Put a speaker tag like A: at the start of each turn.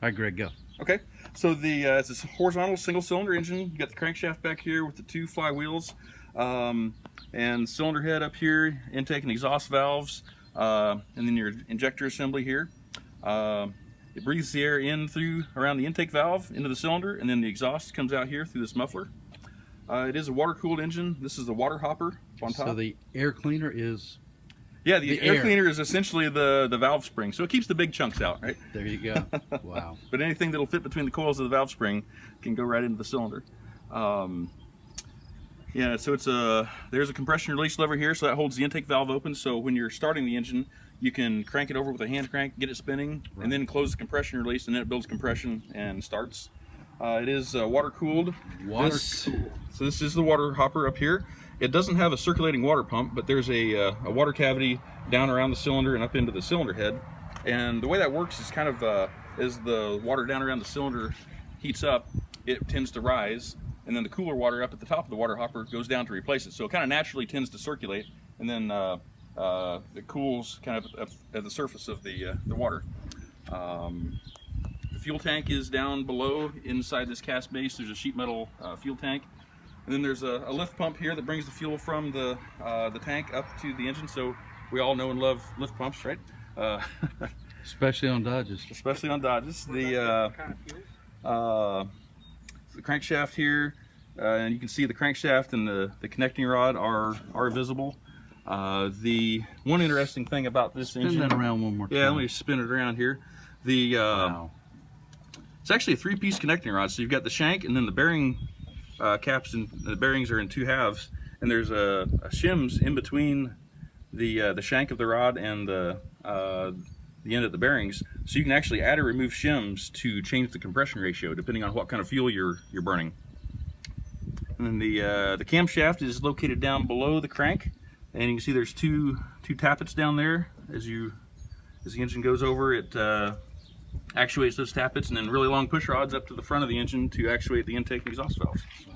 A: All right, Greg, go.
B: Okay, so it's this horizontal single-cylinder engine. You got the crankshaft back here with the 2 flywheels, and cylinder head up here, intake and exhaust valves, and then your injector assembly here. It breathes the air in through around the intake valve into the cylinder, and then the exhaust comes out here through this muffler. It is a water-cooled engine. This is the water hopper on top.
A: So the air cleaner is...
B: Yeah, the air cleaner is essentially the valve spring, so it keeps the big chunks out, right?
A: There you go. Wow.
B: But anything that'll fit between the coils of the valve spring can go right into the cylinder. Yeah, so there's a compression release lever here, so that holds the intake valve open. So when you're starting the engine, you can crank it over with a hand crank, get it spinning, and then close the compression release, and then it builds compression and starts. It is water cooled. So this is the water hopper up here. It doesn't have a circulating water pump, but there's a water cavity down around the cylinder and up into the cylinder head. And the way that works is kind of as the water down around the cylinder heats up, it tends to rise, and then the cooler water up at the top of the water hopper goes down to replace it. So it kind of naturally tends to circulate, and then it cools kind of at the surface of the water. The fuel tank is down below inside this cast base. There's a sheet metal fuel tank. And then there's a lift pump here that brings the fuel from the tank up to the engine. So we all know and love lift pumps, right?
A: Especially on Dodges.
B: Especially on Dodges. The crankshaft here, and you can see the crankshaft and the connecting rod are visible. The one interesting thing about this engine...
A: Spin that around one more time.
B: Yeah, let me spin it around here.
A: Wow.
B: It's actually a 3-piece connecting rod. So you've got the shank, and then the bearing caps, and the bearings are in 2 halves, and there's a shims in between the shank of the rod and the end of the bearings, so you can actually add or remove shims to change the compression ratio depending on what kind of fuel you're burning. And then the camshaft is located down below the crank, and you can see there's two tappets down there. As the engine goes over, it actuates those tappets, and then really long push rods up to the front of the engine to actuate the intake and exhaust valves.
A: Wow.